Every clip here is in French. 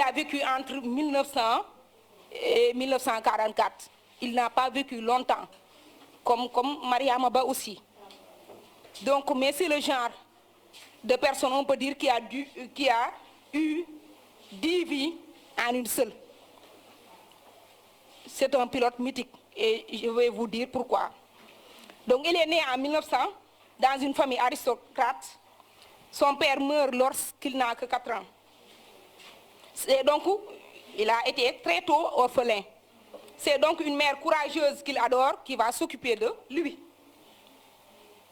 a vécu entre 1900 et 1944. Il n'a pas vécu longtemps, comme Mariama Ba aussi. Donc, mais c'est le genre de personne, on peut dire, qui a eu 10 vies en une seule. C'est un pilote mythique et je vais vous dire pourquoi. Donc, il est né en 1900 dans une famille aristocrate. Son père meurt lorsqu'il n'a que 4 ans. Et donc, il a été très tôt orphelin. C'est donc une mère courageuse qu'il adore qui va s'occuper de lui.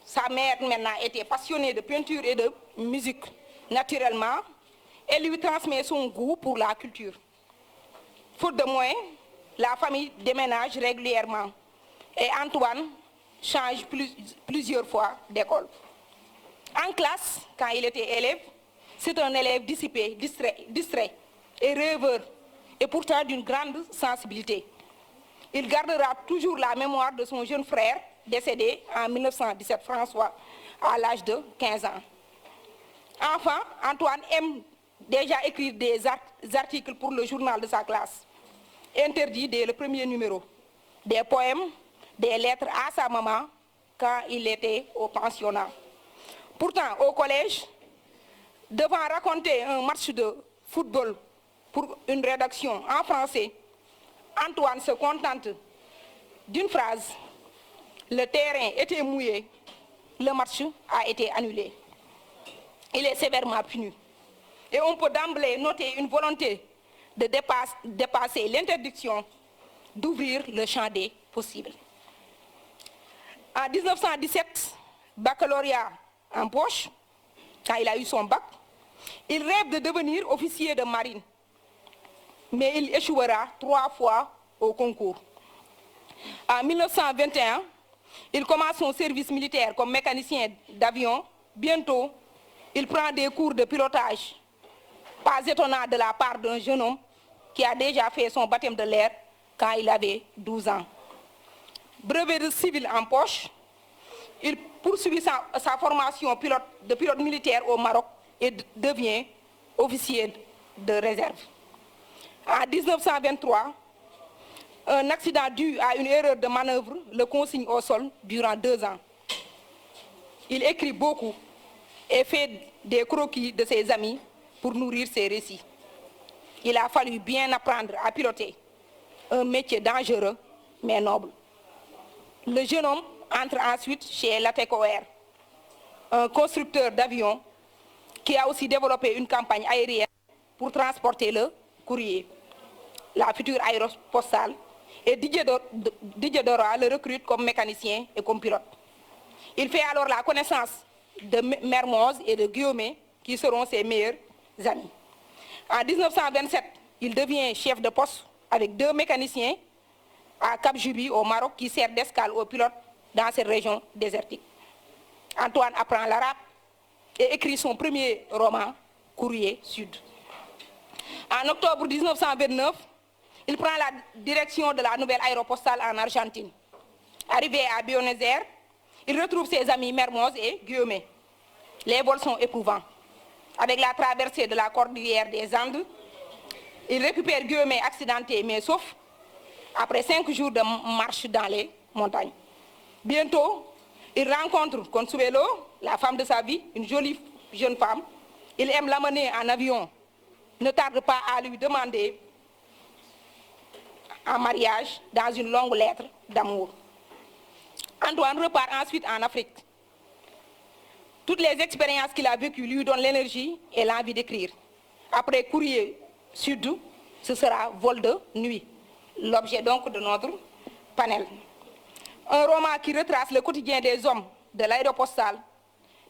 Sa mère maintenant était passionnée de peinture et de musique. Naturellement, elle lui transmet son goût pour la culture. Faute de moyens, la famille déménage régulièrement et Antoine change plusieurs fois d'école. En classe, quand il était élève, c'est un élève dissipé, distrait et rêveur, et pourtant d'une grande sensibilité. Il gardera toujours la mémoire de son jeune frère, décédé en 1917, François, à l'âge de 15 ans. Enfin, Antoine aime déjà écrire des articles pour le journal de sa classe, interdit dès le premier numéro, des poèmes, des lettres à sa maman quand il était au pensionnat. Pourtant, au collège, devant raconter un match de football pour une rédaction en français, Antoine se contente d'une phrase. Le terrain était mouillé, le match a été annulé. Il est sévèrement puni. Et on peut d'emblée noter une volonté de dépasser l'interdiction d'ouvrir le champ des possibles. En 1917, baccalauréat en poche, quand il a eu son bac, il rêve de devenir officier de marine. Mais il échouera 3 fois au concours. En 1921, il commence son service militaire comme mécanicien d'avion. Bientôt, il prend des cours de pilotage. Pas étonnant de la part d'un jeune homme qui a déjà fait son baptême de l'air quand il avait 12 ans. Brevet de civil en poche, il poursuit sa formation de pilote militaire au Maroc et devient officier de réserve. En 1923, un accident dû à une erreur de manœuvre le consigne au sol durant 2 ans. Il écrit beaucoup et fait des croquis de ses amis pour nourrir ses récits. Il a fallu bien apprendre à piloter, un métier dangereux mais noble. Le jeune homme entre ensuite chez Lateco Air, un constructeur d'avions qui a aussi développé une campagne aérienne pour transporter le courrier. La future aéropostale, et Didier Dora le recrute comme mécanicien et comme pilote. Il fait alors la connaissance de Mermoz et de Guillaume, qui seront ses meilleurs amis. En 1927, il devient chef de poste avec 2 mécaniciens à Cap Juby au Maroc qui sert d'escale aux pilotes dans cette région désertique. Antoine apprend l'arabe et écrit son premier roman, Courrier Sud. En octobre 1929, il prend la direction de la nouvelle aéropostale en Argentine. Arrivé à Buenos Aires, il retrouve ses amis Mermoz et Guillaume. Les vols sont éprouvants. Avec la traversée de la cordillère des Andes, il récupère Guillaume accidenté mais sauf après 5 jours de marche dans les montagnes. Bientôt, il rencontre Consuelo, la femme de sa vie, une jolie jeune femme. Il aime l'amener en avion. Ne tarde pas à lui demander en mariage dans une longue lettre d'amour. Antoine repart ensuite en Afrique. Toutes les expériences qu'il a vécues lui donnent l'énergie et l'envie d'écrire. Après Courrier Sud, ce sera Vol de nuit, l'objet donc de notre panel. Un roman qui retrace le quotidien des hommes de l'aéropostale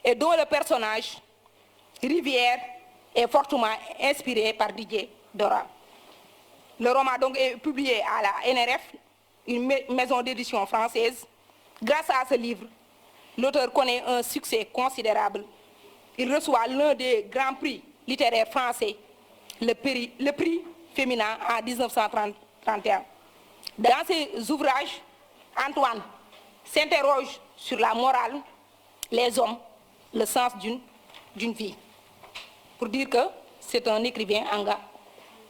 et dont le personnage, Rivière, est fortement inspiré par Didier Dora. Le roman donc est publié à la NRF, une maison d'édition française. Grâce à ce livre, l'auteur connaît un succès considérable. Il reçoit l'un des grands prix littéraires français, le prix féminin en 1931. Dans ses ouvrages, Antoine s'interroge sur la morale, les hommes, le sens d'une vie. Pour dire que c'est un écrivain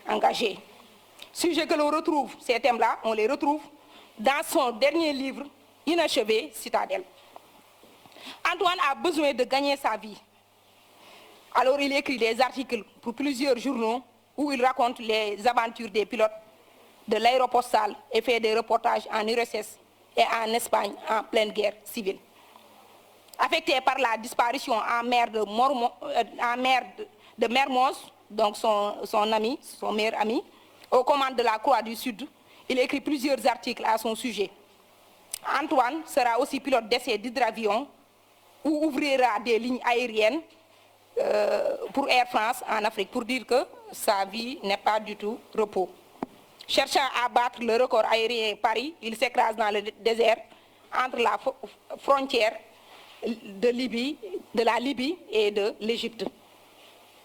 engagé. Sujet que l'on retrouve, ces thèmes-là, on les retrouve dans son dernier livre, Inachevé, Citadelle. Antoine a besoin de gagner sa vie. Alors il écrit des articles pour plusieurs journaux où il raconte les aventures des pilotes de l'aéropostale et fait des reportages en URSS et en Espagne en pleine guerre civile. Affecté par la disparition en mer de Mermoz, donc son ami, son meilleur ami, aux commandes de la Croix du Sud, il écrit plusieurs articles à son sujet. Antoine sera aussi pilote d'essai d'hydravion ou ouvrira des lignes aériennes pour Air France en Afrique, pour dire que sa vie n'est pas du tout repos. Cherchant à battre le record aérien Paris, il s'écrase dans le désert entre la frontière de la Libye et de l'Égypte.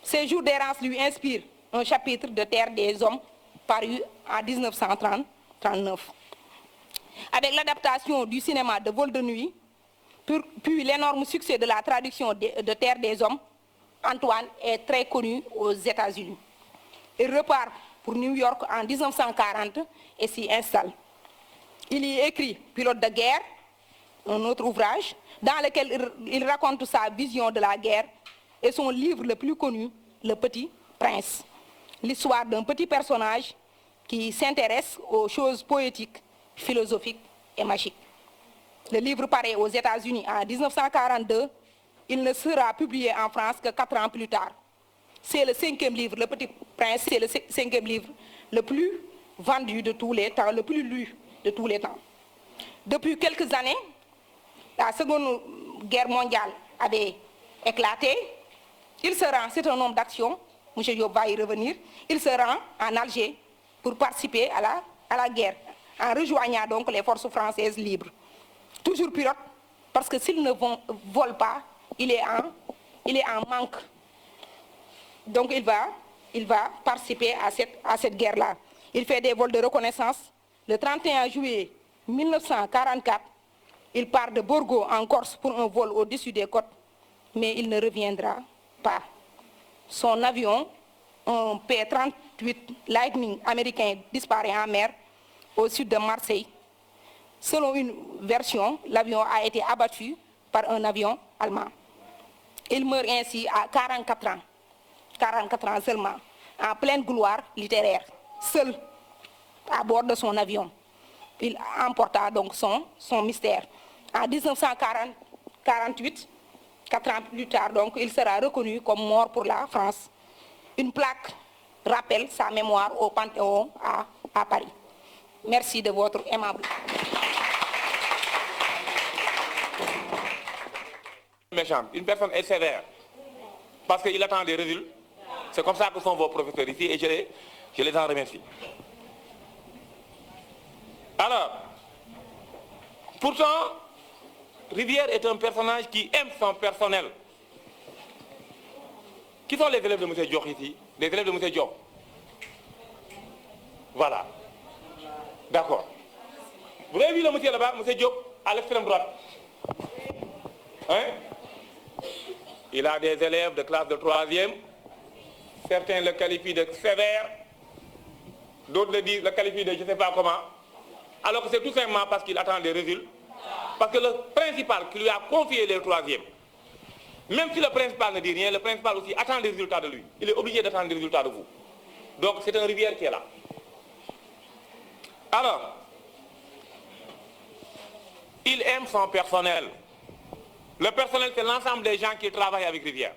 Ces jours d'errance lui inspirent un chapitre de Terre des Hommes paru en 1939. Avec l'adaptation du cinéma de Vol de nuit, puis l'énorme succès de la traduction de Terre des Hommes, Antoine est très connu aux États-Unis. Il repart pour New York en 1940 et s'y installe. Il y écrit Pilote de guerre, un autre ouvrage, dans lequel il raconte sa vision de la guerre, et son livre le plus connu, Le Petit Prince, l'histoire d'un petit personnage qui s'intéresse aux choses poétiques, philosophiques et magiques. Le livre paraît aux États-Unis en 1942. Il ne sera publié en France que 4 ans plus tard. C'est le 5e livre, Le Petit Prince, c'est le 5e livre le plus vendu de tous les temps, le plus lu de tous les temps. Depuis quelques années, la Seconde Guerre mondiale avait éclaté. Il se rend, c'est un homme d'action, M. Diop va y revenir, il se rend en Alger pour participer à la guerre, en rejoignant donc les forces françaises libres. Toujours pilote, parce que s'il ne vole pas, il est en manque. Donc il va participer à cette guerre-là. Il fait des vols de reconnaissance. Le 31 juillet 1944, il part de Borgo en Corse pour un vol au-dessus des côtes, mais il ne reviendra pas. Son avion, un P-38 Lightning américain, disparaît en mer au sud de Marseille. Selon une version, l'avion a été abattu par un avion allemand. Il meurt ainsi à 44 ans seulement, en pleine gloire littéraire, seul à bord de son avion. Il emporta donc son mystère. En 1948, 4 ans plus tard, donc, il sera reconnu comme mort pour la France. Une plaque rappelle sa mémoire au Panthéon à Paris. Merci de votre aimable. Méchant. Une personne est sévère parce qu'il attend des résultats. C'est comme ça que sont vos professeurs ici et je les en remercie. Alors, pourtant, Rivière est un personnage qui aime son personnel. Qui sont les élèves de M. Diop ici? Les élèves de M. Diop. Voilà. D'accord. Vous avez vu le monsieur là-bas, M. Diop, à l'extrême droite? Hein? Il a des élèves de classe de 3e. Certains le qualifient de sévère. D'autres le qualifient de je ne sais pas comment. Alors que c'est tout simplement parce qu'il attend des résultats. Parce que le principal qui lui a confié les 3e, même si le principal ne dit rien, le principal aussi attend des résultats de lui. Il est obligé d'attendre des résultats de vous. Donc c'est un Rivière qui est là. Alors, il aime son personnel. Le personnel, c'est l'ensemble des gens qui travaillent avec Rivière.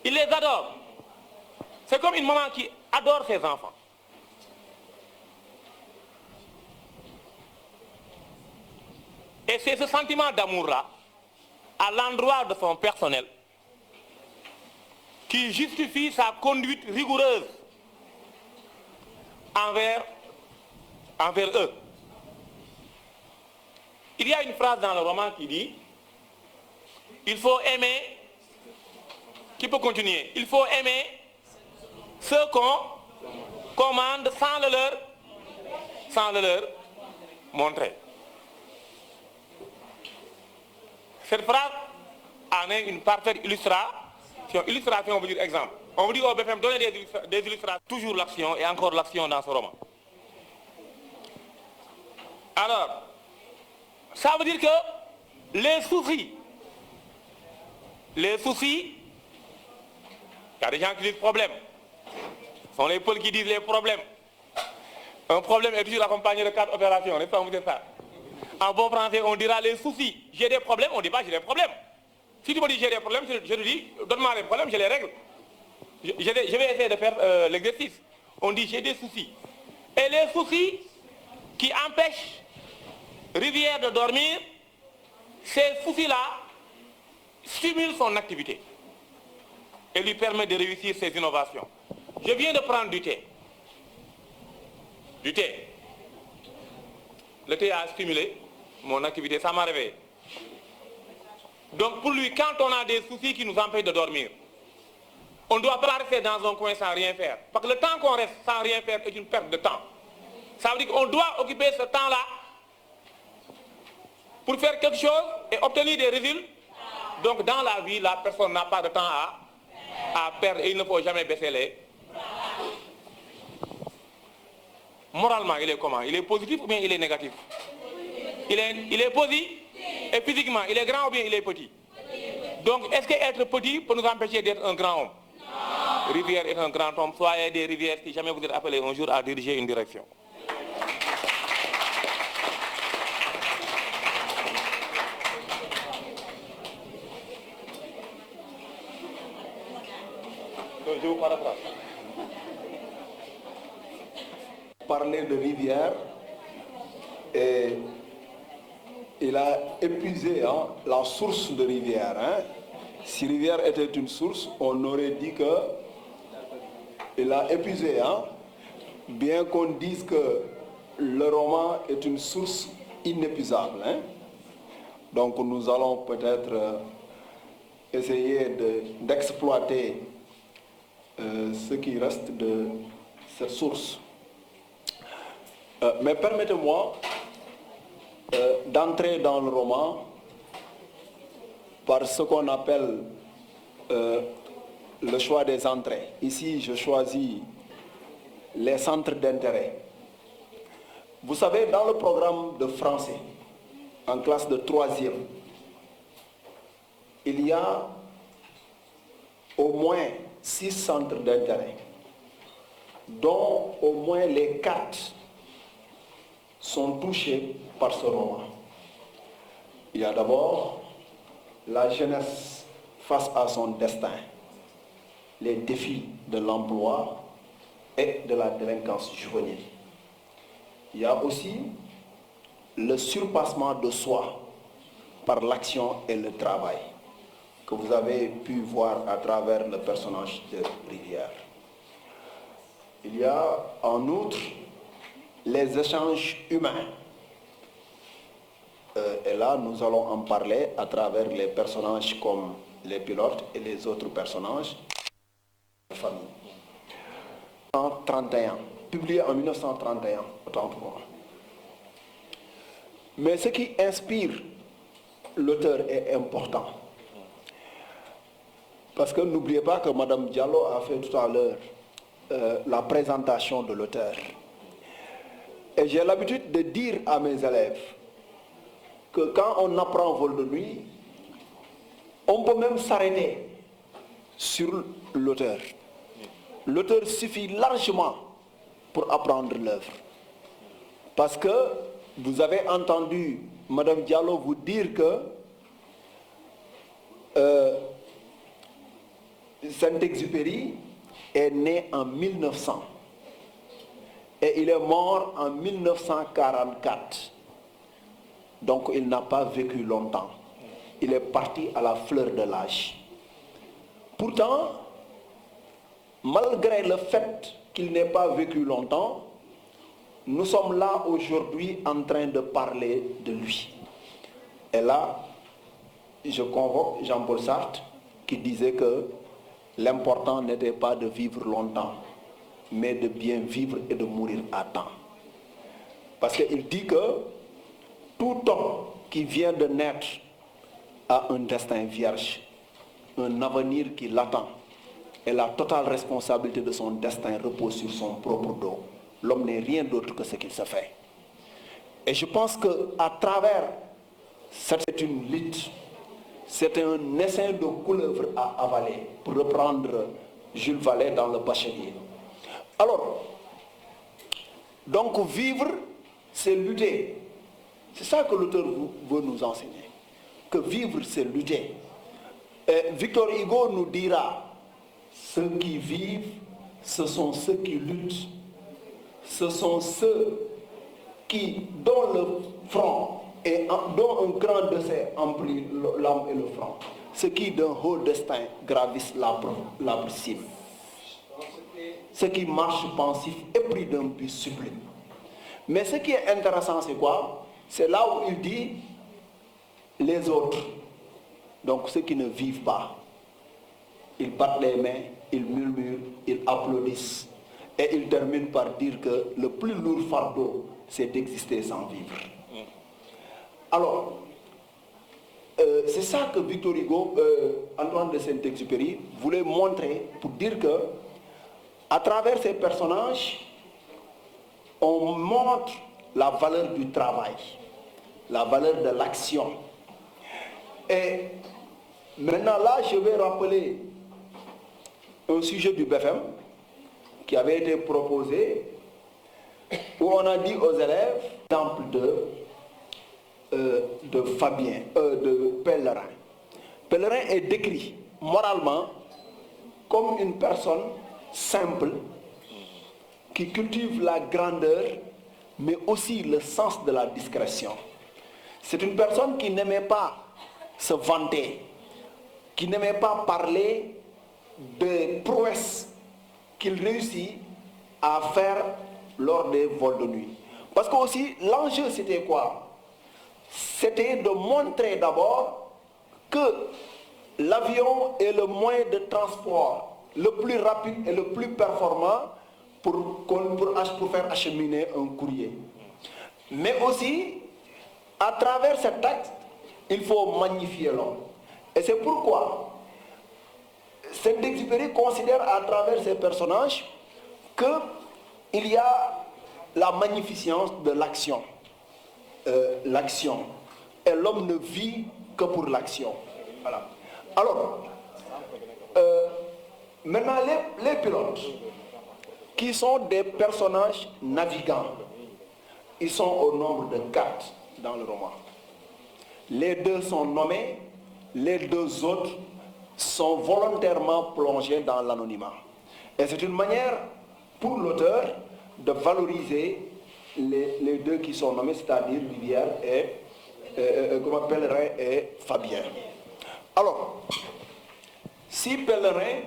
Il les adore. C'est comme une maman qui adore ses enfants. Et c'est ce sentiment d'amour-là, à l'endroit de son personnel, qui justifie sa conduite rigoureuse envers eux. Il y a une phrase dans le roman qui dit « Il faut aimer », qui peut continuer, « Il faut aimer ceux qu'on commande sans le leur montrer ». Cette phrase en est une parfaite Illustration veut dire exemple. On vous dit au BFM, donnez des illustrations. Toujours l'action et encore l'action dans ce roman. Alors, ça veut dire que les soucis, il y a des gens qui disent problème. Ce sont les pôles qui disent les problèmes. Un problème est toujours accompagné de 4 opérations, n'est-ce pas, vous dites ça? En bon français, on dira les soucis. J'ai des problèmes, on ne dit pas j'ai des problèmes. Si tu me dis j'ai des problèmes, je te dis donne-moi les problèmes, je les règle. Je vais essayer de faire l'exercice. On dit j'ai des soucis. Et les soucis qui empêchent Rivière de dormir, ces soucis-là stimulent son activité et lui permettent de réussir ses innovations. Je viens de prendre du thé. Du thé. Le thé a stimulé mon activité, ça m'a réveillé. Donc pour lui, quand on a des soucis qui nous empêchent de dormir, on ne doit pas rester dans un coin sans rien faire. Parce que le temps qu'on reste sans rien faire est une perte de temps. Ça veut dire qu'on doit occuper ce temps-là pour faire quelque chose et obtenir des résultats. Donc dans la vie, la personne n'a pas de temps à perdre et il ne faut jamais baisser les. Moralement, il est comment? Il est positif ou bien il est négatif? Il est positif et physiquement, il est grand ou bien il est petit? Donc est-ce qu'être petit peut nous empêcher d'être un grand homme? Non. Rivière est un grand homme. Soyez des rivières si jamais vous êtes appelé un jour à diriger une direction. Je vous paraphrase. Parler de rivière et il a épuisé la source de rivière. Si rivière était une source, on aurait dit que il a épuisé. Bien qu'on dise que le roman est une source inépuisable. Donc nous allons peut-être essayer d'exploiter ce qui reste de cette source. Mais permettez-moi d'entrer dans le roman par ce qu'on appelle le choix des entrées. Ici, je choisis les centres d'intérêt. Vous savez, dans le programme de français, en classe de 3e, il y a au moins 6 centres d'intérêt, dont au moins les 4 sont touchés par ce roman. Il y a d'abord la jeunesse face à son destin, les défis de l'emploi et de la délinquance juvénile. Il y a aussi le surpassement de soi par l'action et le travail, que vous avez pu voir à travers le personnage de Rivière. Il y a en outre les échanges humains. Et là, nous allons en parler à travers les personnages comme les pilotes et les autres personnages de la famille. 1931, publié en 1931, autant pour moi. Mais ce qui inspire l'auteur est important. Parce que n'oubliez pas que Mme Diallo a fait tout à l'heure la présentation de l'auteur. Et j'ai l'habitude de dire à mes élèves que quand on apprend Vol de nuit, on peut même s'arrêter sur l'auteur. L'auteur suffit largement pour apprendre l'œuvre. Parce que vous avez entendu Mme Diallo vous dire que Saint-Exupéry est né en 1900 et il est mort en 1944. Donc il n'a pas vécu longtemps. Il est parti à la fleur de l'âge. Pourtant, malgré le fait qu'il n'ait pas vécu longtemps, nous sommes là aujourd'hui en train de parler de lui. Et là, je convoque Jean-Paul Sartre qui disait que l'important n'était pas de vivre longtemps, mais de bien vivre et de mourir à temps. Parce qu'il dit que tout homme qui vient de naître a un destin vierge. un avenir qui l'attend et la totale responsabilité de son destin repose sur son propre dos. L'homme n'est rien d'autre que ce qu'il se fait. Et je pense qu'à travers, c'est une lutte, c'est un essaim de couleuvre à avaler, pour reprendre Jules Vallée dans Le Bachelier. Alors, donc vivre, c'est lutter. C'est ça que l'auteur veut nous enseigner. Que vivre, c'est lutter. Et Victor Hugo nous dira, ceux qui vivent, ce sont ceux qui luttent. Ce sont ceux qui, dont le front et dont un grand décès emplit l'âme et le front. Ceux qui d'un haut destin gravissent l'arbre cime. Ceux qui marchent pensifs épris d'un but sublime. Mais ce qui est intéressant, c'est quoi? C'est là où il dit les autres. Donc ceux qui ne vivent pas. Ils battent les mains, ils murmurent, ils applaudissent. Et il termine par dire que le plus lourd fardeau, c'est d'exister sans vivre. Alors, c'est ça que Victor Hugo, Antoine de Saint-Exupéry, voulait montrer pour dire que, à travers ces personnages, on montre la valeur du travail, la valeur de l'action. Et maintenant là, je vais rappeler un sujet du BFM qui avait été proposé, où on a dit aux élèves, exemple de Fabien, de Pellerin. Pellerin est décrit moralement comme une personne simple qui cultive la grandeur, mais aussi le sens de la discrétion. C'est une personne qui n'aimait pas se vanter, qui n'aimait pas parler des prouesses qu'il réussit à faire lors des vols de nuit. Parce que aussi, l'enjeu c'était quoi? C'était de montrer d'abord que l'avion est le moyen de transport le plus rapide et le plus performant pour faire acheminer un courrier. Mais aussi, à travers cet acte, il faut magnifier l'homme. Et c'est pourquoi Saint-Exupéry considère à travers ces personnages qu'il y a la magnificence de l'action. L'action. Et l'homme ne vit que pour l'action. Voilà. Alors, maintenant les pilotes, qui sont des personnages navigants, ils sont au nombre de 4 dans le roman. Les 2 sont nommés, les 2 autres sont volontairement plongés dans l'anonymat. Et c'est une manière pour l'auteur de valoriser les 2 qui sont nommés, c'est-à-dire Rivière et Pellerin et Fabien. Alors, si Pellerin,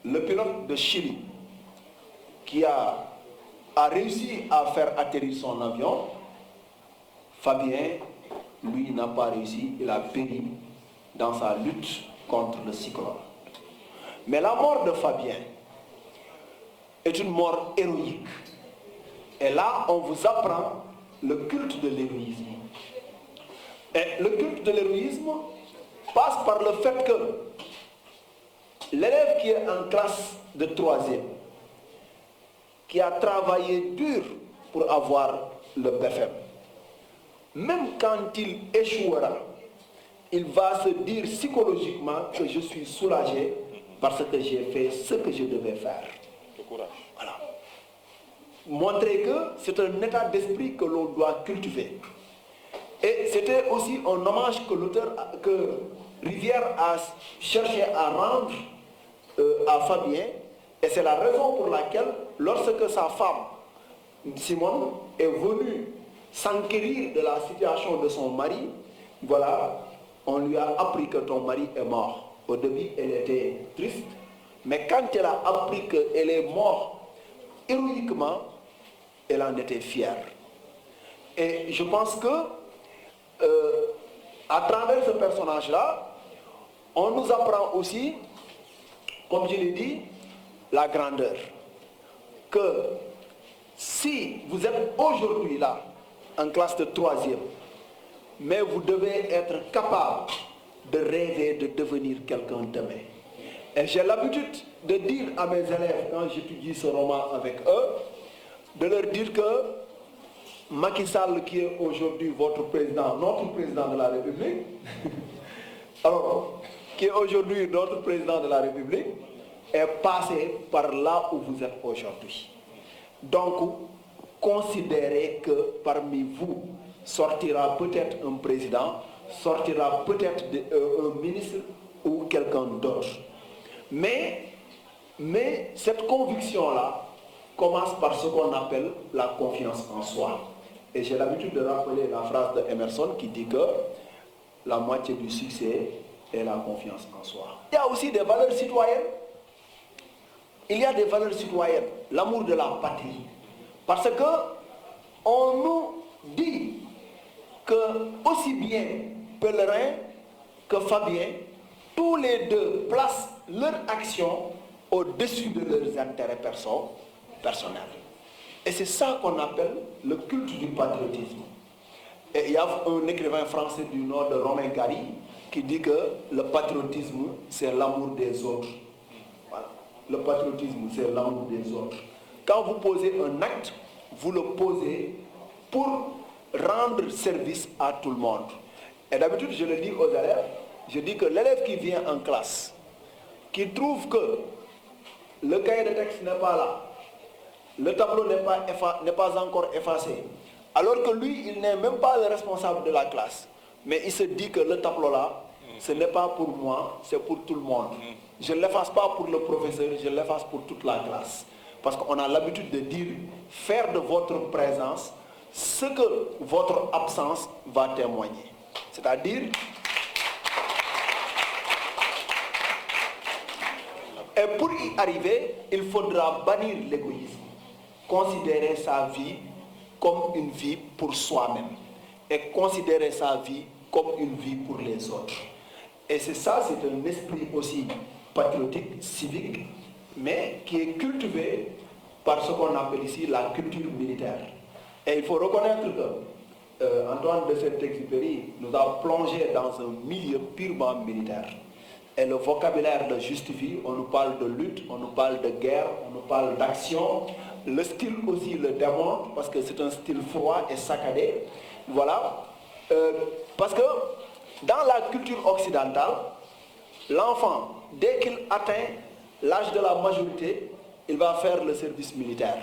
le pilote de Chili, qui a réussi à faire atterrir son avion, Fabien, lui, n'a pas réussi, il a péri dans sa lutte contre le cyclone. Mais la mort de Fabien est une mort héroïque. Et là, on vous apprend le culte de l'héroïsme. Et le culte de l'héroïsme passe par le fait que l'élève qui est en classe de 3e, qui a travaillé dur pour avoir le BFM, même quand il échouera, il va se dire psychologiquement que je suis soulagé parce que j'ai fait ce que je devais faire. Le courage. Voilà. Montrer que c'est un état d'esprit que l'on doit cultiver. Et c'était aussi un hommage que Rivière a cherché à rendre à Fabien. Et c'est la raison pour laquelle, lorsque sa femme, Simone, est venue s'enquérir de la situation de son mari, voilà, on lui a appris que ton mari est mort. Au début, elle était triste, mais quand elle a appris qu'elle est morte héroïquement, elle en était fière. Et je pense que, à travers ce personnage-là, on nous apprend aussi, comme je l'ai dit, la grandeur. Que si vous êtes aujourd'hui là, en classe de 3e, mais vous devez être capable de rêver de devenir quelqu'un demain. Et j'ai l'habitude de dire à mes élèves, quand j'étudie ce roman avec eux, de leur dire que Macky Sall, qui est aujourd'hui votre président, notre président de la République, alors, qui est aujourd'hui notre président de la République, est passé par là où vous êtes aujourd'hui. Donc, considérez que parmi vous sortira peut-être un président, sortira peut-être un ministre ou quelqu'un d'autre. Mais cette conviction-là commence par ce qu'on appelle la confiance en soi. Et j'ai l'habitude de rappeler la phrase de Emerson qui dit que la moitié du succès est la confiance en soi. Il y a aussi des valeurs citoyennes. Il y a des valeurs citoyennes, l'amour de la patrie. Parce que on nous dit que aussi bien Pellerin que Fabien, tous les deux placent leur action au-dessus de leurs intérêts personnels. Et c'est ça qu'on appelle le culte du patriotisme. Et il y a un écrivain français du nom de Romain Gary qui dit que le patriotisme, c'est l'amour des autres. Voilà. Le patriotisme, c'est l'amour des autres. Quand vous posez un acte, vous le posez pour rendre service à tout le monde. Et d'habitude, je le dis aux élèves, je dis que l'élève qui vient en classe, qui trouve que le cahier de texte n'est pas là, le tableau n'est pas encore effacé, alors que lui, il n'est même pas le responsable de la classe, mais il se dit que le tableau là, ce n'est pas pour moi, c'est pour tout le monde. Je ne l'efface pas pour le professeur, je l'efface pour toute la classe. Parce qu'on a l'habitude de dire, faire de votre présence ce que votre absence va témoigner. C'est-à-dire, et pour y arriver, il faudra bannir l'égoïsme. Considérer sa vie comme une vie pour soi-même. Et considérer sa vie comme une vie pour les autres. Et c'est ça, c'est un esprit aussi patriotique, civique, mais qui est cultivé par ce qu'on appelle ici la culture militaire. Et il faut reconnaître que Antoine de Saint-Exupéry nous a plongé dans un milieu purement militaire. Et le vocabulaire le justifie, on nous parle de lutte, on nous parle de guerre, on nous parle d'action. Le style aussi le démontre, parce que c'est un style froid et saccadé. Voilà. Parce que dans la culture occidentale, l'enfant, dès qu'il atteint l'âge de la majorité, il va faire le service militaire.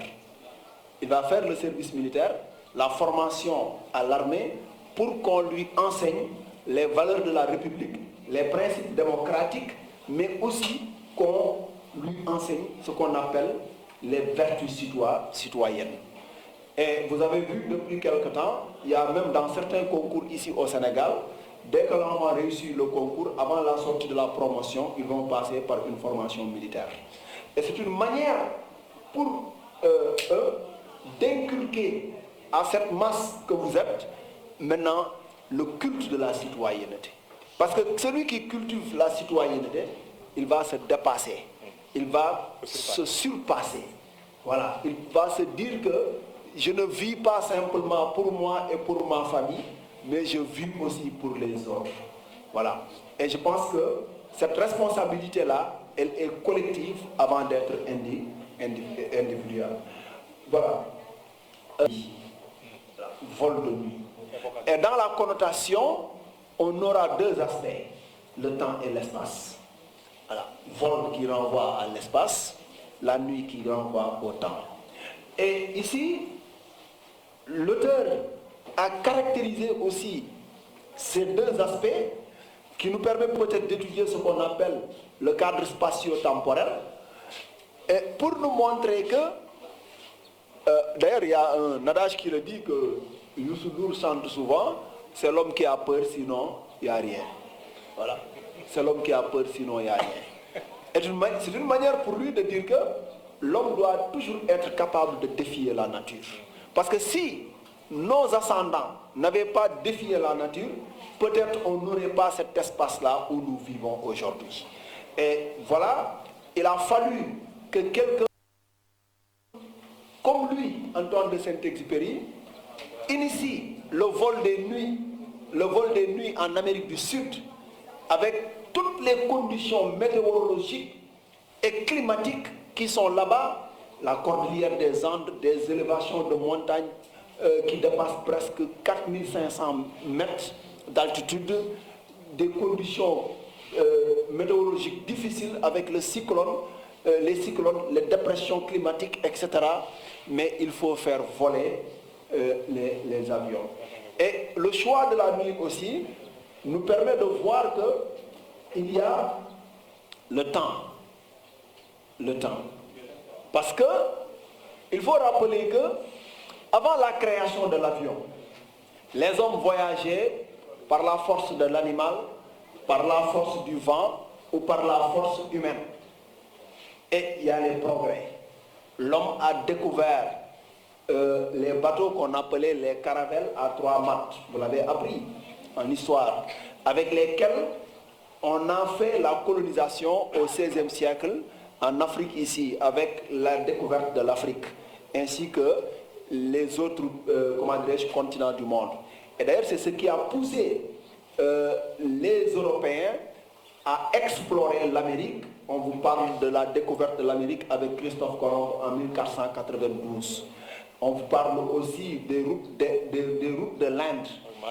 Il va faire le service militaire, la formation à l'armée, pour qu'on lui enseigne les valeurs de la République, les principes démocratiques, mais aussi qu'on lui enseigne ce qu'on appelle les vertus citoyennes. Et vous avez vu depuis quelque temps, il y a même dans certains concours ici au Sénégal, dès que l'enfant réussit le concours, avant la sortie de la promotion, ils vont passer par une formation militaire. Et c'est une manière pour eux d'inculquer à cette masse que vous êtes, maintenant, le culte de la citoyenneté. Parce que celui qui cultive la citoyenneté, il va se dépasser, il va se surpasser. Voilà, il va se dire que je ne vis pas simplement pour moi et pour ma famille, mais je vis aussi pour les autres. Voilà. Et je pense que cette responsabilité-là, elle est collective avant d'être individuelle. Voilà. Vol de nuit. Et dans la connotation, on aura deux aspects, le temps et l'espace. Voilà. Vol qui renvoie à l'espace, la nuit qui renvoie au temps. Et ici, l'auteur a caractérisé aussi ces deux aspects qui nous permettent peut-être d'étudier ce qu'on appelle le cadre spatio-temporel, et pour nous montrer que, d'ailleurs il y a un adage qui le dit que Youssou Ndour chante souvent, c'est l'homme qui a peur, sinon il n'y a rien. Voilà, c'est l'homme qui a peur, sinon il n'y a rien. C'est une manière pour lui de dire que l'homme doit toujours être capable de défier la nature. Parce que si nos ascendants n'avaient pas défié la nature, peut-être on n'aurait pas cet espace-là où nous vivons aujourd'hui. Et voilà, il a fallu que quelqu'un comme lui, Antoine de Saint-Exupéry, initie le vol des nuits en Amérique du Sud avec toutes les conditions météorologiques et climatiques qui sont là-bas, la cordillère des Andes, des élévations de montagnes qui dépassent presque 4500 mètres d'altitude, des conditions météorologiques difficiles avec le cyclone, les cyclones, les dépressions climatiques, etc. Mais il faut faire voler les avions. Et le choix de la nuit aussi nous permet de voir qu'il y a le temps. Le temps. Parce que il faut rappeler que avant la création de l'avion, les hommes voyageaient par la force de l'animal, par la force du vent ou par la force humaine. Et il y a les progrès. L'homme a découvert les bateaux qu'on appelait les caravelles à 3 mâts. Vous l'avez appris en histoire. Avec lesquels on a fait la colonisation au XVIe siècle en Afrique ici, avec la découverte de l'Afrique, ainsi que les autres continents du monde. Et d'ailleurs, c'est ce qui a poussé les Européens à explorer l'Amérique. On vous parle de la découverte de l'Amérique avec Christophe Colomb en 1492. On vous parle aussi des routes de l'Inde,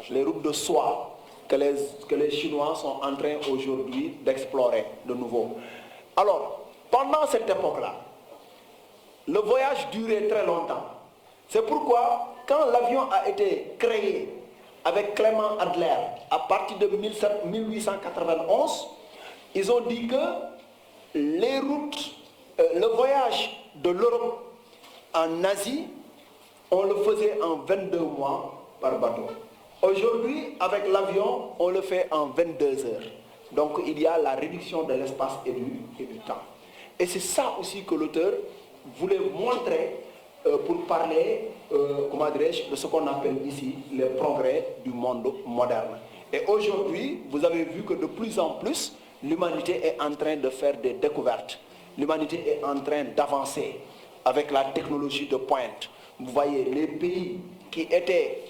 les routes de soie que les Chinois sont en train aujourd'hui d'explorer de nouveau. Alors, pendant cette époque-là, le voyage durait très longtemps. C'est pourquoi, quand l'avion a été créé avec Clément Adler à partir de 1891, ils ont dit que les routes, le voyage de l'Europe en Asie, on le faisait en 22 mois par bateau. Aujourd'hui, avec l'avion, on le fait en 22 heures. Donc il y a la réduction de l'espace et du temps. Et c'est ça aussi que l'auteur voulait montrer pour parler, de ce qu'on appelle ici les progrès du monde moderne. Et aujourd'hui, vous avez vu que de plus en plus, l'humanité est en train de faire des découvertes. L'humanité est en train d'avancer avec la technologie de pointe. Vous voyez, les pays qui étaient,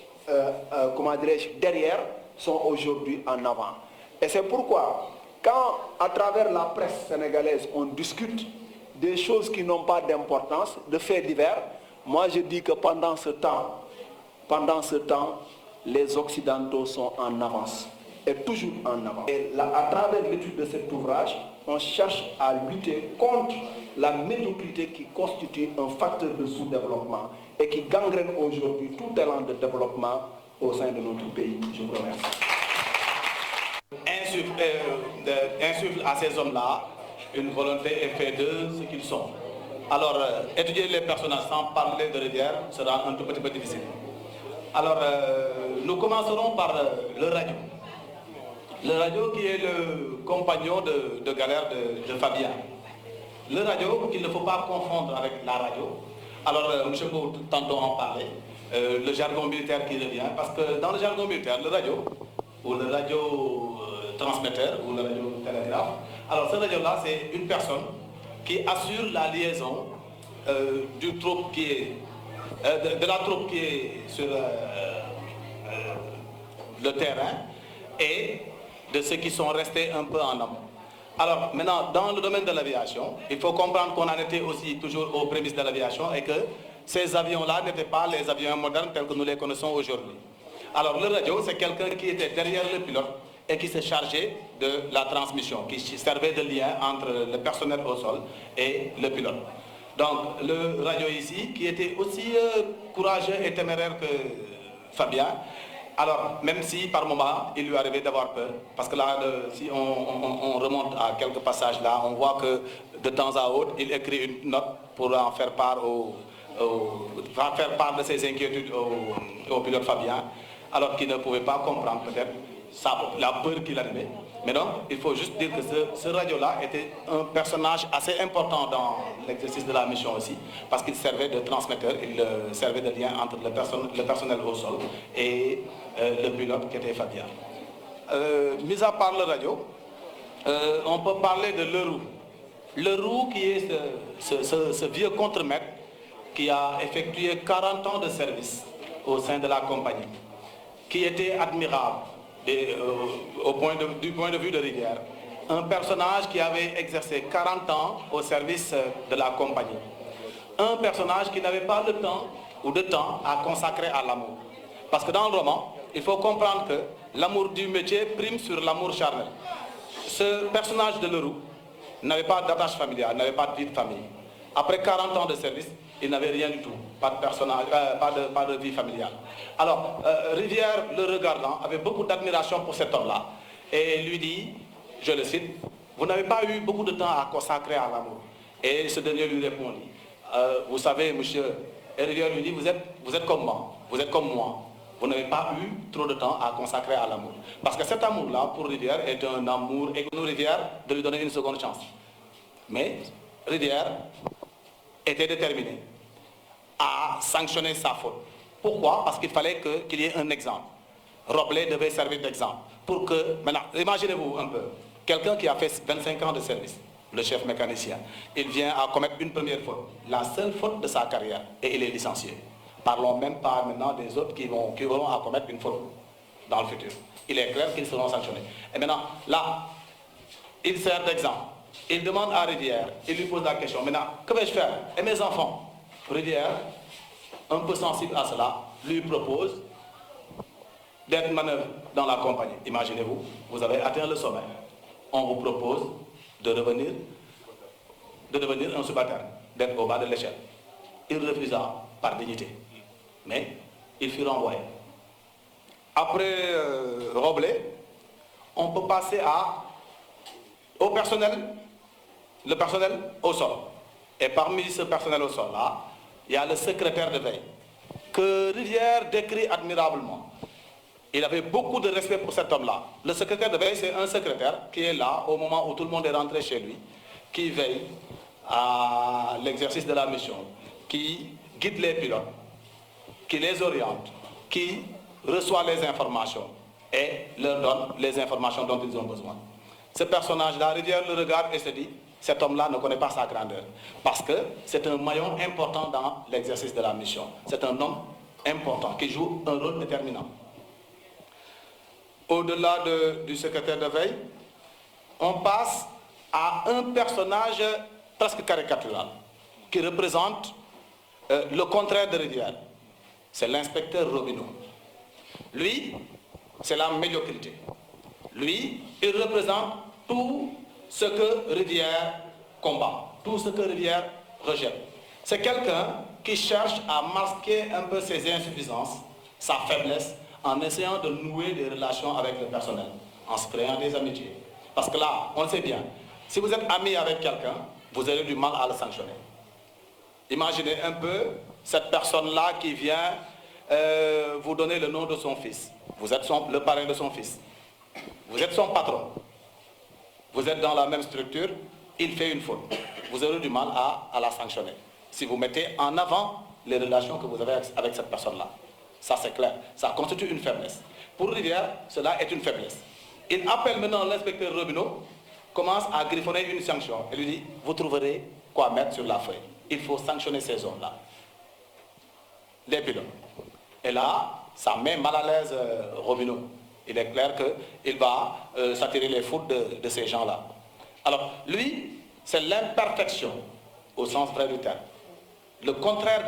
derrière, sont aujourd'hui en avant. Et c'est pourquoi, quand à travers la presse sénégalaise, on discute des choses qui n'ont pas d'importance, de faits divers, moi je dis que pendant ce temps, les Occidentaux sont en avance, et toujours en avance. Et là, à travers l'étude de cet ouvrage, on cherche à lutter contre la médiocrité qui constitue un facteur de sous-développement et qui gangrène aujourd'hui tout élan de développement au sein de notre pays. Je vous remercie. Insuffle à ces hommes-là une volonté et fait d'eux ce qu'ils sont. Alors, étudier les personnages sans parler de rivière sera un tout petit peu difficile. Alors, nous commencerons par le radio. Le radio qui est le compagnon de galère de Fabien. Le radio qu'il ne faut pas confondre avec la radio. Alors, M. Beau tantôt en parlait, le jargon militaire qui revient, parce que dans le jargon militaire, le radio, ou le radio transmetteur, ou le radio télégraphe, alors ce radio-là, c'est une personne qui assure la liaison du troupe qui est, de la troupe qui est sur le terrain et de ceux qui sont restés un peu en amont. Alors maintenant, dans le domaine de l'aviation, il faut comprendre qu'on en était aussi toujours aux prémices de l'aviation et que ces avions-là n'étaient pas les avions modernes tels que nous les connaissons aujourd'hui. Alors le radio, c'est quelqu'un qui était derrière le pilote et qui se chargeait de la transmission, qui servait de lien entre le personnel au sol et le pilote. Donc le radio ici, qui était aussi courageux et téméraire que Fabien, alors même si par moment il lui arrivait d'avoir peur, parce que là, si on remonte à quelques passages là, on voit que de temps à autre, il écrit une note pour en faire part, de ses inquiétudes au pilote Fabien, alors qu'il ne pouvait pas comprendre peut-être la peur qu'il avait. Mais donc, il faut juste dire que ce radio-là était un personnage assez important dans l'exercice de la mission aussi, parce qu'il servait de transmetteur, il servait de lien entre le personnel au sol et le pilote qui était Fabien. Mis à part le radio, on peut parler de Leroux. Leroux qui est ce vieux contremaître qui a effectué 40 ans de service au sein de la compagnie, qui était admirable du point de vue de Rivière, un personnage qui avait exercé 40 ans au service de la compagnie. Un personnage qui n'avait pas le temps ou de temps à consacrer à l'amour. Parce que dans le roman, il faut comprendre que l'amour du métier prime sur l'amour charnel. Ce personnage de Leroux n'avait pas d'attache familiale, n'avait pas de vie de famille. Après 40 ans de service, il n'avait rien du tout, pas de personnage, pas de vie familiale. Alors, Rivière, le regardant, avait beaucoup d'admiration pour cet homme-là. Et lui dit, je le cite, vous n'avez pas eu beaucoup de temps à consacrer à l'amour. Et ce dernier lui répondit, vous savez, monsieur, et Rivière lui dit, vous êtes comme moi, vous êtes comme moi. Vous n'avez pas eu trop de temps à consacrer à l'amour. Parce que cet amour-là, pour Rivière, est un amour, et nous, Rivière, de lui donner une seconde chance. Mais Rivière était déterminé à sanctionner sa faute. Pourquoi? Parce qu'il fallait qu'il y ait un exemple. Roblet devait servir d'exemple. Pour que, maintenant, imaginez-vous un peu, quelqu'un qui a fait 25 ans de service, le chef mécanicien, il vient à commettre une première faute, la seule faute de sa carrière, et il est licencié. Parlons même pas maintenant des autres qui auront à commettre une faute dans le futur. Il est clair qu'ils seront sanctionnés. Et maintenant, là, il sert d'exemple. Il demande à Rivière, il lui pose la question, maintenant, que vais-je faire? Et mes enfants? Rivière, un peu sensible à cela, lui propose d'être manœuvre dans la compagnie. Imaginez-vous, vous avez atteint le sommet. On vous propose de devenir un subalterne, d'être au bas de l'échelle. Il refusa par dignité. Mais il fut renvoyé. Après Roblet, on peut passer au personnel, le personnel au sol. Et parmi ce personnel au sol-là, il y a le secrétaire de veille, que Rivière décrit admirablement. Il avait beaucoup de respect pour cet homme-là. Le secrétaire de veille, c'est un secrétaire qui est là au moment où tout le monde est rentré chez lui, qui veille à l'exercice de la mission, qui guide les pilotes, qui les oriente, qui reçoit les informations et leur donne les informations dont ils ont besoin. Ce personnage-là, Rivière le regarde et se dit, cet homme-là ne connaît pas sa grandeur. Parce que c'est un maillon important dans l'exercice de la mission. C'est un homme important qui joue un rôle déterminant. Au-delà du secrétaire de veille, on passe à un personnage presque caricatural qui représente le contraire de Rivière. C'est l'inspecteur Robineau. Lui, c'est la médiocrité. Lui, il représente tout ce que Rivière combat, tout ce que Rivière rejette. C'est quelqu'un qui cherche à masquer un peu ses insuffisances, sa faiblesse, en essayant de nouer des relations avec le personnel, en se créant des amitiés. Parce que là, on le sait bien, si vous êtes ami avec quelqu'un, vous avez du mal à le sanctionner. Imaginez un peu cette personne-là qui vient vous donner le nom de son fils. Vous êtes le parrain de son fils. Vous êtes son patron. Vous êtes dans la même structure, il fait une faute. Vous aurez du mal à la sanctionner. Si vous mettez en avant les relations que vous avez avec cette personne-là. Ça c'est clair. Ça constitue une faiblesse. Pour Rivière, cela est une faiblesse. Il appelle maintenant l'inspecteur Robineau, commence à griffonner une sanction. Et lui dit, vous trouverez quoi mettre sur la feuille. Il faut sanctionner ces hommes-là. Les pilotes. Et là, ça met mal à l'aise Robineau. Il est clair qu'il va s'attirer les foudres de ces gens-là. Alors, lui, c'est l'imperfection, au sens vrai du terme. Le contraire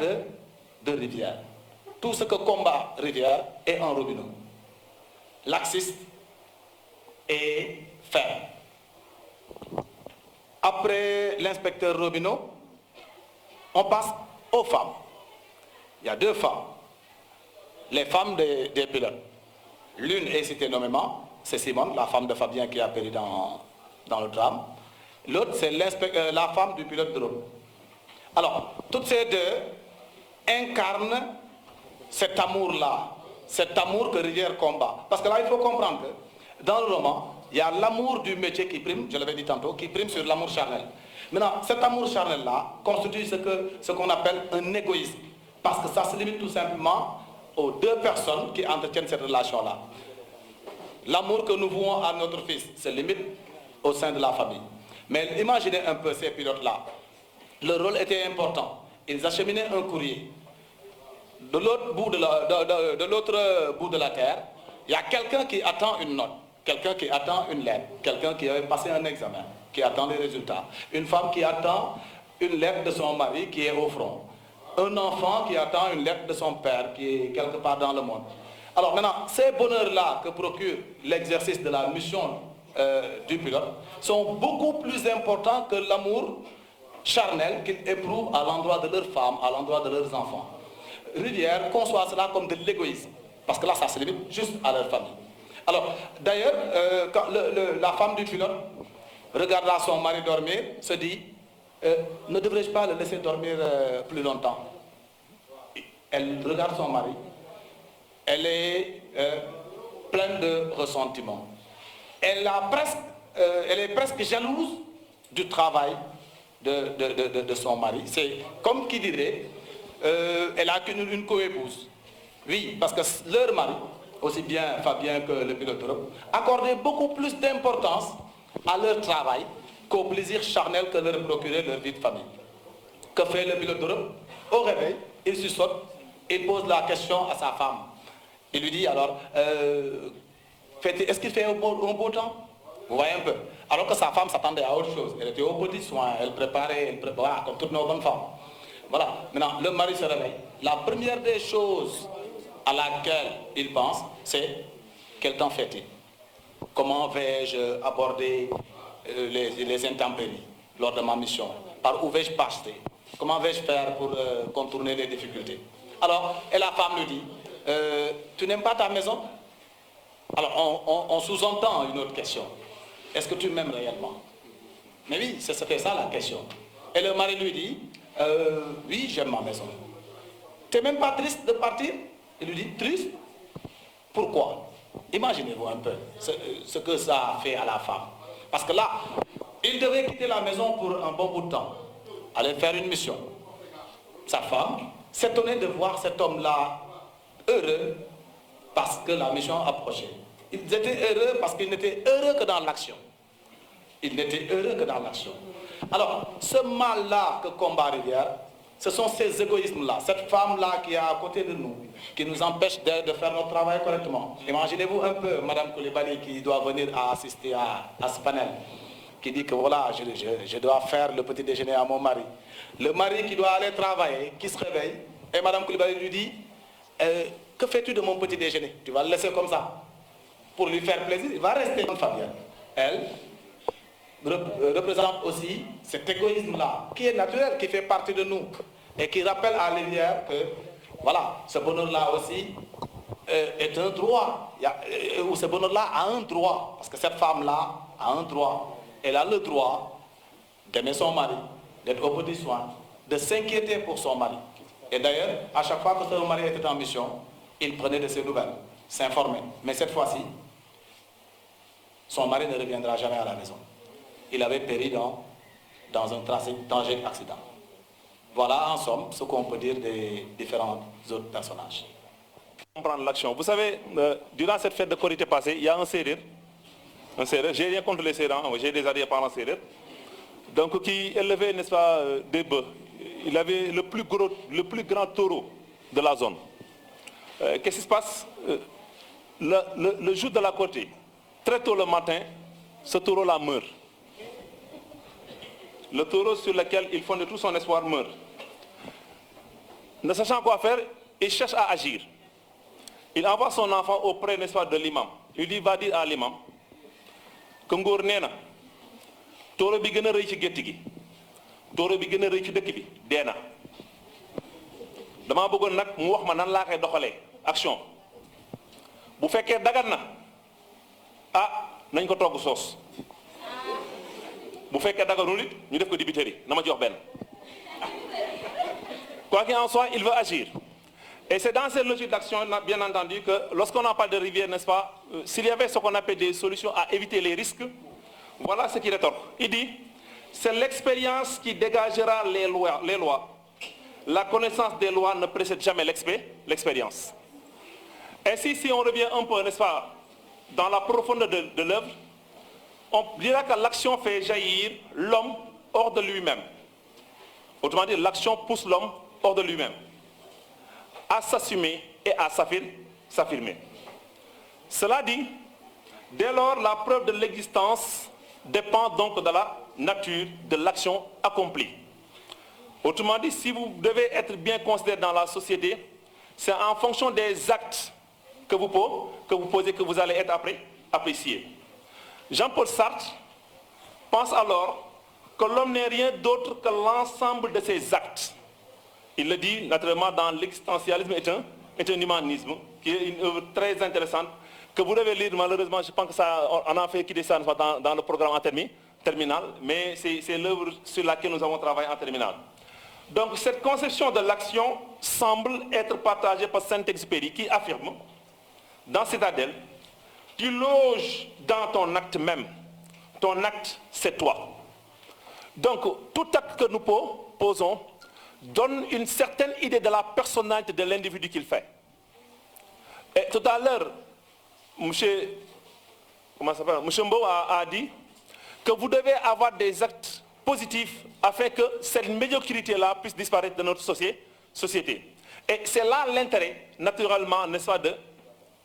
de Rivière. Tout ce que combat Rivière est en Robineau. Laxiste et ferme. Après l'inspecteur Robineau, on passe aux femmes. Il y a deux femmes. Les femmes des pilotes. L'une est citée nommément, c'est Simone, la femme de Fabien qui a péri dans le drame. L'autre, c'est la femme du pilote de Rome. Alors, toutes ces deux incarnent cet amour-là, cet amour que Rivière combat. Parce que là, il faut comprendre que dans le roman, il y a l'amour du métier qui prime, je l'avais dit tantôt, qui prime sur l'amour charnel. Maintenant, cet amour charnel-là constitue ce qu'on appelle un égoïsme. Parce que ça se limite tout simplement aux deux personnes qui entretiennent cette relation-là. L'amour que nous vouons à notre fils se limite au sein de la famille. Mais imaginez un peu ces pilotes-là. Leur rôle était important. Ils acheminaient un courrier. De l'autre bout de la terre, il y a quelqu'un qui attend une note. quelqu'un qui attend une lettre, quelqu'un qui avait passé un examen, qui attend les résultats, une femme qui attend une lettre de son mari qui est au front, un enfant qui attend une lettre de son père qui est quelque part dans le monde. Alors maintenant, ces bonheurs-là que procure l'exercice de la mission du pilote sont beaucoup plus importants que l'amour charnel qu'ils éprouvent à l'endroit de leurs femmes, à l'endroit de leurs enfants. Rivière conçoit cela comme de l'égoïsme, parce que là, ça se limite juste à leur famille. Alors, d'ailleurs, quand la femme du pilote regardant son mari dormir, se dit, ne devrais-je pas le laisser dormir plus longtemps? Elle regarde son mari, elle est pleine de ressentiment. Elle est presque jalouse du travail de son mari. C'est comme qui dirait, elle a une coépouse. Oui, parce que leur mari, aussi bien Fabien que le pilote d'Europe, accordaient beaucoup plus d'importance à leur travail qu'au plaisir charnel que leur procurait leur vie de famille. Que fait le pilote d'Europe? Au réveil, il se saute et pose la question à sa femme. Il lui dit alors, est-ce qu'il fait un beau temps? Vous voyez un peu. Alors que sa femme s'attendait à autre chose. Elle était au petit soin, elle préparait, voilà, comme toutes nos bonnes femmes. Voilà. Maintenant, le mari se réveille. La première des choses à laquelle il pense, c'est quel temps fait-il? Comment vais-je aborder les intempéries lors de ma mission? Par où vais-je passer? Comment vais-je faire pour contourner les difficultés? Alors, et la femme lui dit, tu n'aimes pas ta maison? Alors, on sous-entend une autre question. Est-ce que tu m'aimes réellement? Mais oui, c'est ça la question. Et le mari lui dit, oui, j'aime ma maison. Tu n'es même pas triste de partir? Il lui dit, triste? Pourquoi? Imaginez-vous un peu ce que ça a fait à la femme. Parce que là, il devait quitter la maison pour un bon bout de temps, aller faire une mission. Sa femme s'étonnait de voir cet homme-là heureux parce que la mission approchait. Ils étaient heureux parce qu'ils n'étaient heureux que dans l'action. Ils n'étaient heureux que dans l'action. Alors, ce mal-là que combat Rivière, ce sont ces égoïsmes-là, cette femme-là qui est à côté de nous, qui nous empêche de faire notre travail correctement. Imaginez-vous un peu Madame Koulibaly qui doit venir assister à ce panel, qui dit que voilà, je dois faire le petit déjeuner à mon mari. Le mari qui doit aller travailler, qui se réveille, et Madame Koulibaly lui dit, que fais-tu de mon petit déjeuner? Tu vas le laisser comme ça. Pour lui faire plaisir, il va rester comme Fabienne. Elle représente aussi cet égoïsme-là, qui est naturel, qui fait partie de nous, et qui rappelle à Rivière que, voilà, ce bonheur-là aussi est un droit, ou ce bonheur-là a un droit, parce que cette femme-là a un droit. Elle a le droit d'aimer son mari, d'être au petit soin, de s'inquiéter pour son mari. Et d'ailleurs, à chaque fois que son mari était en mission, il prenait de ses nouvelles, s'informait. Mais cette fois-ci, son mari ne reviendra jamais à la maison. Il avait péri dans un tragique accident. Voilà en somme ce qu'on peut dire des différents autres personnages. Comprendre l'action. Vous savez, durant cette fête de Korité passée, il y a un Sérère, j'ai rien contre les Sérères, j'ai des arrière-parents Sérères, donc qui élevait, n'est-ce pas, des bœufs. Il avait le plus grand taureau de la zone. Qu'est-ce qui se passe? Le jour de la Korité, très tôt le matin, ce taureau-là meurt. Le taureau sur lequel il fonde tout son espoir meurt. Ne sachant quoi faire, il cherche à agir. Il envoie son enfant auprès, n'est-ce pas, de l'imam. Il dit, va dire à l'imam que Ngor Nena, taureau bi gëna reuy ci gétt gi, taureau bi gëna reuy ci dëkk bi, deena. Dama bëggoon nag mu wax ma nan laa koy doxalee action. Bu fekkee dagan na, nañ ko togg soos. Bu fekkee daganul it ñu def ko dibiteri na ma jox benn. Quoi qu'il en soit, il veut agir. Et c'est dans cette logique d'action, bien entendu, que lorsqu'on en parle de rivière, n'est-ce pas, s'il y avait ce qu'on appelle des solutions à éviter les risques, voilà ce qu'il rétorque. Il dit, c'est l'expérience qui dégagera les lois. La connaissance des lois ne précède jamais l'expérience. Ainsi, si on revient un peu, n'est-ce pas, dans la profondeur de l'œuvre, on dira que l'action fait jaillir l'homme hors de lui-même. Autrement dit, l'action pousse l'homme hors de lui-même, à s'assumer et à s'affirmer. Cela dit, Dès lors, la preuve de l'existence dépend donc de la nature de l'action accomplie. Autrement dit, si vous devez être bien considéré dans la société, c'est en fonction des actes que vous posez que vous allez être apprécié. Jean-Paul Sartre pense alors que l'homme n'est rien d'autre que l'ensemble de ses actes. Il le dit naturellement dans l'existentialisme est un humanisme, qui est une œuvre très intéressante, que vous devez lire. Malheureusement, je pense que ça, on a fait quitter ça dans le programme en terminal, mais c'est l'œuvre sur laquelle nous avons travaillé en terminale. Donc cette conception de l'action semble être partagée par Saint-Exupéry, qui affirme, dans Citadelle, tu loges dans ton acte même. Ton acte, c'est toi. Donc tout acte que nous posons donne une certaine idée de la personnalité de l'individu qu'il fait. Et tout à l'heure, M. Mbo a dit que vous devez avoir des actes positifs afin que cette médiocrité-là puisse disparaître de notre société. Et c'est là l'intérêt, naturellement, n'est-ce pas, de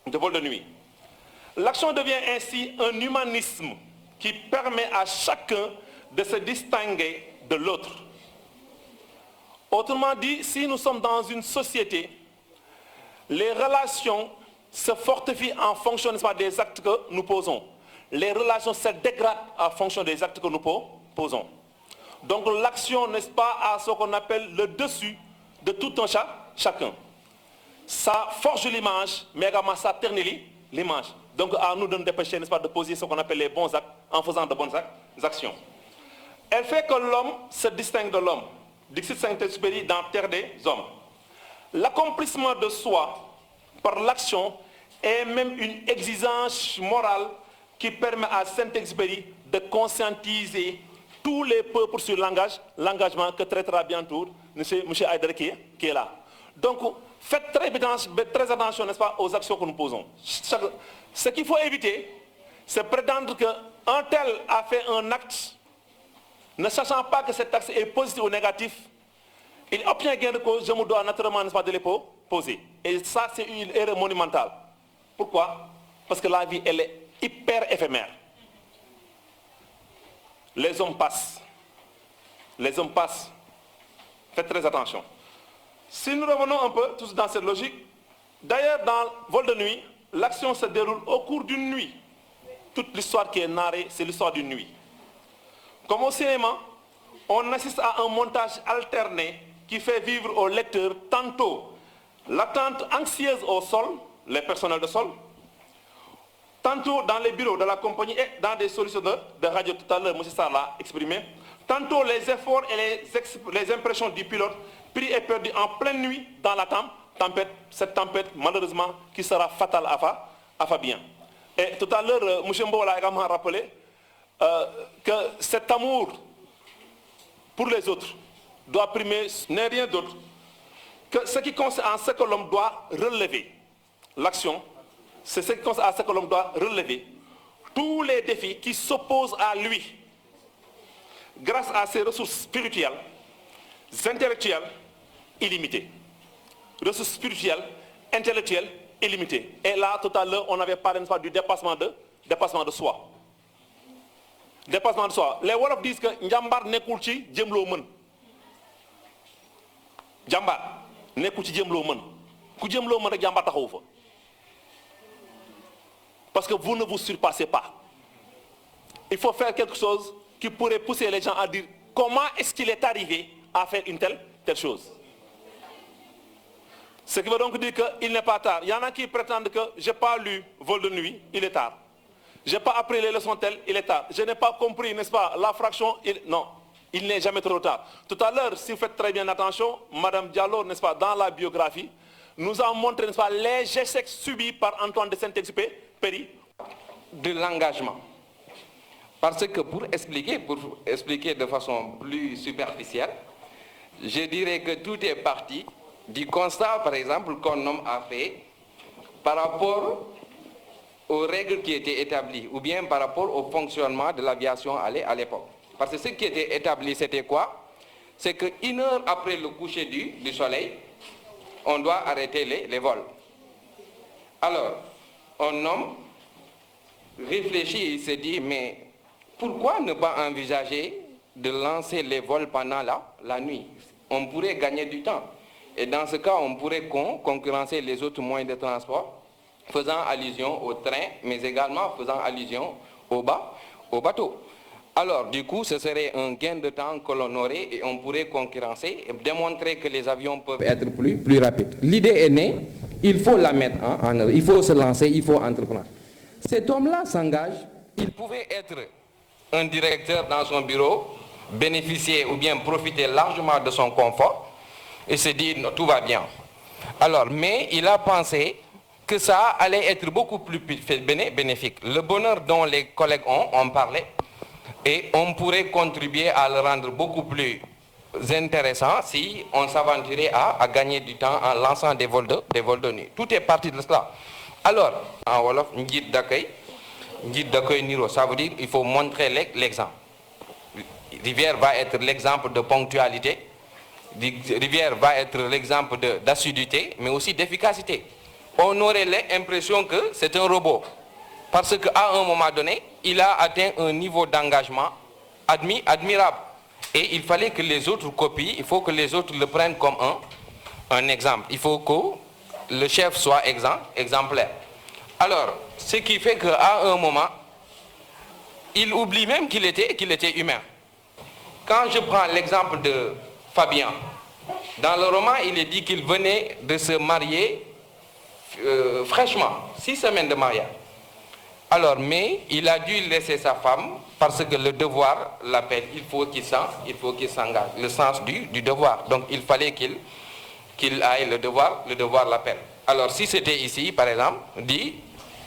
vol de nuit. L'action devient ainsi un humanisme qui permet à chacun de se distinguer de l'autre. Autrement dit, si nous sommes dans une société, les relations se fortifient en fonction, n'est-ce pas, des actes que nous posons. Les relations se dégradent en fonction des actes que nous posons. Donc l'action, n'est-ce pas, a ce qu'on appelle le dessus de tout un chacun. Ça forge l'image, mais également ça ternit l'image. Donc à nous de nous dépêcher, n'est-ce pas, de poser ce qu'on appelle les bons actes en faisant de bonnes actions. Elle fait que l'homme se distingue de l'homme. Dixit Saint-Exupéry dans Terre des Hommes. L'accomplissement de soi par l'action est même une exigence morale qui permet à Saint-Exupéry de conscientiser tous les peuples sur l'engagement que traitera bientôt M. Haïdara qui est là. Donc, faites très attention, n'est-ce pas, aux actions que nous posons. Ce qu'il faut éviter, c'est prétendre qu'un tel a fait un acte, ne sachant pas que cet acte est positif ou négatif. Il obtient gain de cause, je me dois naturellement, n'est-ce pas, de les poser. Et ça, c'est une erreur monumentale. Pourquoi? Parce que la vie, elle est hyper éphémère. Les hommes passent. Les hommes passent. Faites très attention. Si nous revenons un peu tous dans cette logique, d'ailleurs dans Vol de nuit, l'action se déroule au cours d'une nuit. Toute l'histoire qui est narrée, c'est l'histoire d'une nuit. Comme au cinéma, on assiste à un montage alterné qui fait vivre au lecteur tantôt l'attente anxieuse au sol, les personnels de sol, tantôt dans les bureaux de la compagnie et dans des solutions de radio, tout à l'heure, M. Sarr l'a exprimé, tantôt les efforts et les impressions du pilote pris et perdus en pleine nuit dans la tempête, cette tempête malheureusement qui sera fatale à Fabien. Et tout à l'heure, M. Mbo l'a également rappelé que cet amour pour les autres doit primer, n'est rien d'autre que ce qui consiste en ce que l'homme doit relever. L'action, c'est ce qui consiste en ce que l'homme doit relever tous les défis qui s'opposent à lui grâce à ses ressources spirituelles, intellectuelles, illimitées. Ressources spirituelles, intellectuelles, illimitées. Et là, tout à l'heure, on avait parlé du dépassement de soi. Dépassement de soi. Les Wolofs disent que Njambar nekkul ci jëm loo mën. Njambar nekkul ci jëm loo mën. Ku jëm loo mën rek Njambar taxawu fa. Parce que vous ne vous surpassez pas. Il faut faire quelque chose qui pourrait pousser les gens à dire comment est-ce qu'il est arrivé à faire une telle chose. Ce qui veut donc dire qu'il n'est pas tard. Il y en a qui prétendent que je n'ai pas lu Vol de nuit, il est tard. Je n'ai pas appris les leçons telles, il est tard. Je n'ai pas compris, n'est-ce pas, la fraction, non, il n'est jamais trop tard. Tout à l'heure, si vous faites très bien attention, Madame Diallo, n'est-ce pas, dans la biographie, nous a montré, n'est-ce pas, les échecs subis par Antoine de Saint-Exupéry. De l'engagement. Parce que pour expliquer de façon plus superficielle, je dirais que tout est parti du constat, par exemple, qu'un homme a fait par rapport aux règles qui étaient établies, ou bien par rapport au fonctionnement de l'aviation à l'époque. Parce que ce qui était établi, c'était quoi? C'est qu'une heure après le coucher du soleil, on doit arrêter les vols. Alors, un homme réfléchit et il se dit, mais pourquoi ne pas envisager de lancer les vols pendant la nuit? On pourrait gagner du temps. Et dans ce cas, on pourrait concurrencer les autres moyens de transport, faisant allusion au train, mais également faisant allusion au bateau. Alors, du coup, ce serait un gain de temps que l'on aurait et on pourrait concurrencer et démontrer que les avions peuvent être plus rapides. L'idée est née, il faut la mettre en œuvre, il faut se lancer, il faut entreprendre. Cet homme-là s'engage, il pouvait être un directeur dans son bureau, bénéficier ou bien profiter largement de son confort et se dire, non, tout va bien. Alors, mais il a pensé que ça allait être beaucoup plus bénéfique. Le bonheur dont les collègues ont parlé, et on pourrait contribuer à le rendre beaucoup plus intéressant si on s'aventurait à gagner du temps en lançant des vols de nuit. Tout est parti de cela. Alors, en Wolof, Njit d'accueil Niro, ça veut dire qu'il faut montrer l'exemple. Rivière va être l'exemple de ponctualité, Rivière va être l'exemple d'assiduité, mais aussi d'efficacité. On aurait l'impression que c'est un robot. Parce qu'à un moment donné, il a atteint un niveau d'engagement admirable. Et il fallait que les autres copient, il faut que les autres le prennent comme un exemple. Il faut que le chef soit exemplaire. Alors, ce qui fait qu'à un moment, il oublie même qu'il était humain. Quand je prends l'exemple de Fabien, dans le roman, il est dit qu'il venait de se marier fraîchement, 6 semaines de mariage. Alors, mais il a dû laisser sa femme parce que le devoir l'appelle. Il faut qu'il s'engage. Le sens du devoir. Donc, il fallait qu'il aille, le devoir l'appelle. Alors, si c'était ici, par exemple, dit,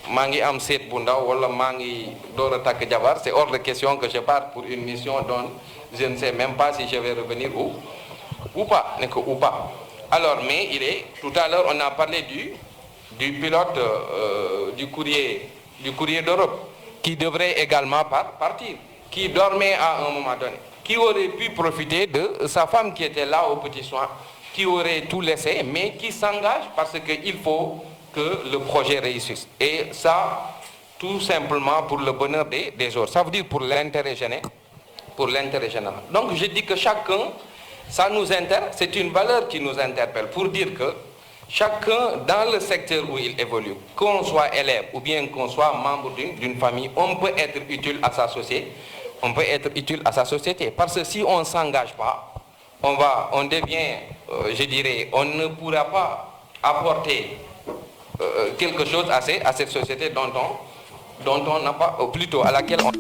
Mangi am set bunda wala mangi dora tak jabar, c'est hors de question que je parte pour une mission dont je ne sais même pas si je vais revenir ou pas. Alors, mais tout à l'heure, on a parlé du pilote du courrier d'Europe, qui devrait également partir, qui dormait à un moment donné, qui aurait pu profiter de sa femme qui était là au petit soin, qui aurait tout laissé, mais qui s'engage parce qu'il faut que le projet réussisse. Et ça, tout simplement pour le bonheur des autres. Ça veut dire pour l'intérêt général. Donc je dis que chacun, ça nous intéresse, c'est une valeur qui nous interpelle, pour dire que chacun, dans le secteur où il évolue, qu'on soit élève ou bien qu'on soit membre d'une famille, on peut être utile à sa société. Parce que si on ne s'engage pas, on devient, je dirais, on ne pourra pas apporter quelque chose à cette société dont on n'a pas, ou plutôt à laquelle on...